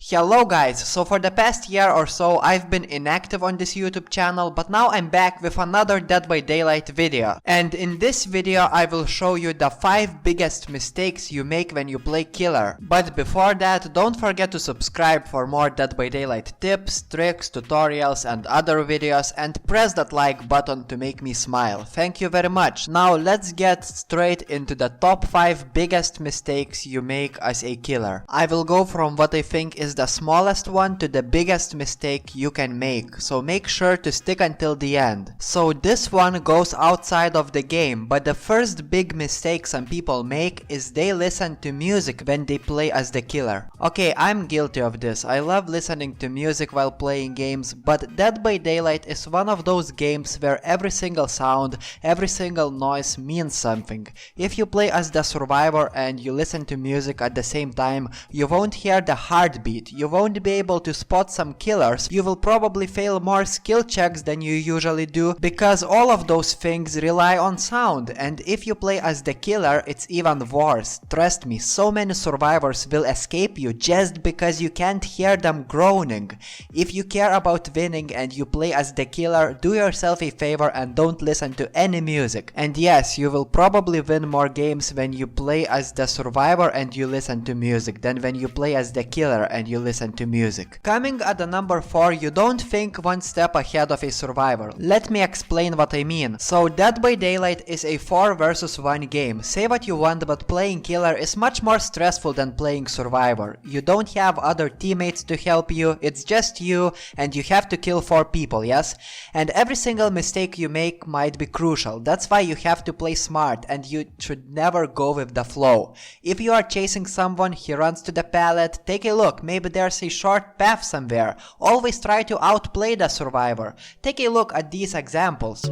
Hello guys, so for the past year or so I've been inactive on this YouTube channel, but now I'm back with another Dead by Daylight video. And in this video I will show you the 5 biggest mistakes you make when you play killer. But before that, don't forget to subscribe for more Dead by Daylight tips, tricks, tutorials and other videos, and press that like button to make me smile. Thank you very much. Now let's get straight into the top 5 biggest mistakes you make as a killer. I will go from what I think is the smallest one to the biggest mistake you can make, so make sure to stick until the end. So this one goes outside of the game, but the first big mistake some people make is they listen to music when they play as the killer. Okay, I'm guilty of this. I love listening to music while playing games, but Dead by Daylight is one of those games where every single sound, every single noise means something. If you play as the survivor and you listen to music at the same time, you won't hear the heartbeat, you won't be able to spot some killers, you will probably fail more skill checks than you usually do, because all of those things rely on sound, and if you play as the killer it's even worse. Trust me, so many survivors will escape you just because you can't hear them groaning. If you care about winning and you play as the killer, do yourself a favor and don't listen to any music. And yes, you will probably win more games when you play as the survivor and you listen to music than when you play as the killer and you listen to music. Coming at the number 4, you don't think one step ahead of a survivor. Let me explain what I mean. So Dead by Daylight is a 4 versus 1 game. Say what you want, but playing killer is much more stressful than playing survivor. You don't have other teammates to help you, it's just you, and you have to kill 4 people, yes? And every single mistake you make might be crucial. That's why you have to play smart, and you should never go with the flow. If you are chasing someone, he runs to the pallet, take a look, maybe there's a short path somewhere. Always try to outplay the survivor. Take a look at these examples.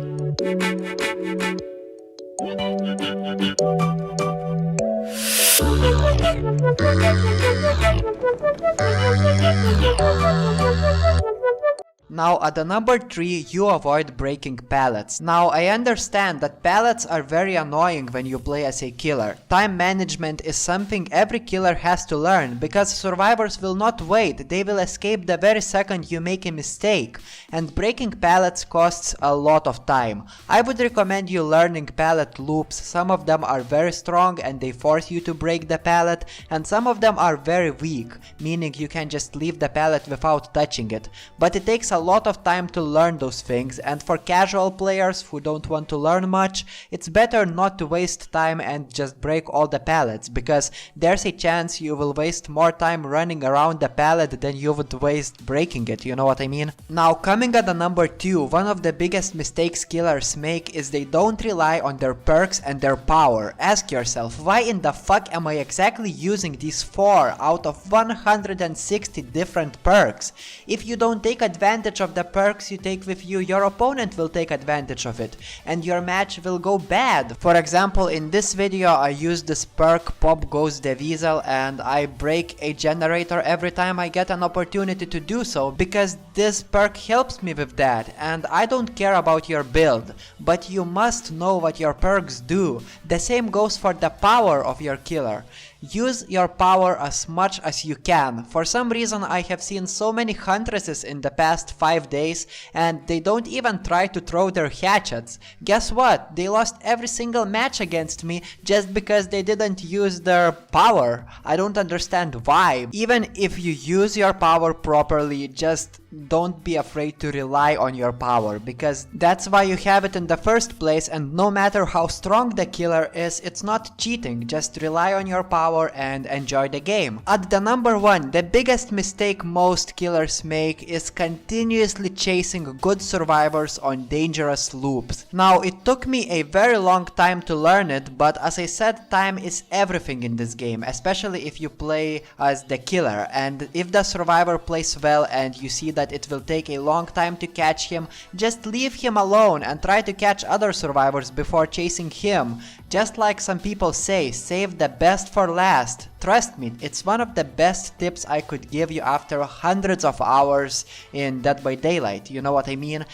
Now at the number 3, you avoid breaking pallets. Now I understand that pallets are very annoying when you play as a killer. Time management is something every killer has to learn, because survivors will not wait, they will escape the very second you make a mistake. And breaking pallets costs a lot of time. I would recommend you learning pallet loops. Some of them are very strong and they force you to break the pallet, and some of them are very weak, meaning you can just leave the pallet without touching it. But it takes a lot of time to learn those things, and for casual players who don't want to learn much, it's better not to waste time and just break all the pallets, because there's a chance you will waste more time running around the pallet than you would waste breaking it, you know what I mean? Now coming at the number 2, one of the biggest mistakes killers make is they don't rely on their perks and their power. Ask yourself, why in the fuck am I exactly using these 4 out of 160 different perks? If you don't take advantage of the perks you take with you, your opponent will take advantage of it, and your match will go bad. For example, in this video I use this perk Pop Goes the Weasel, and I break a generator every time I get an opportunity to do so, because this perk helps me with that. And I don't care about your build, but you must know what your perks do. The same goes for the power of your killer. Use your power as much as you can. For some reason I have seen so many huntresses in the past 5 days and they don't even try to throw their hatchets. Guess what? They lost every single match against me just because they didn't use their power. I don't understand why. Even if you use your power properly, just don't be afraid to rely on your power, because that's why you have it in the first place, and no matter how strong the killer is, it's not cheating. Just rely on your power and enjoy the game. At the number 1, the biggest mistake most killers make is continuously chasing good survivors on dangerous loops. Now it took me a very long time to learn it, but as I said, time is everything in this game, especially if you play as the killer. And if the survivor plays well and you see that it will take a long time to catch him, just leave him alone and try to catch other survivors before chasing him. Just like some people say, save the best for last. Trust me, it's one of the best tips I could give you after hundreds of hours in Dead by Daylight, you know what I mean?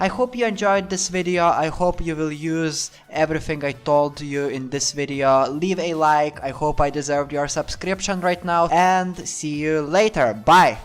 I hope you enjoyed this video. I hope you will use everything I told you in this video. Leave a like. I hope I deserved your subscription right now, and see you later. Bye.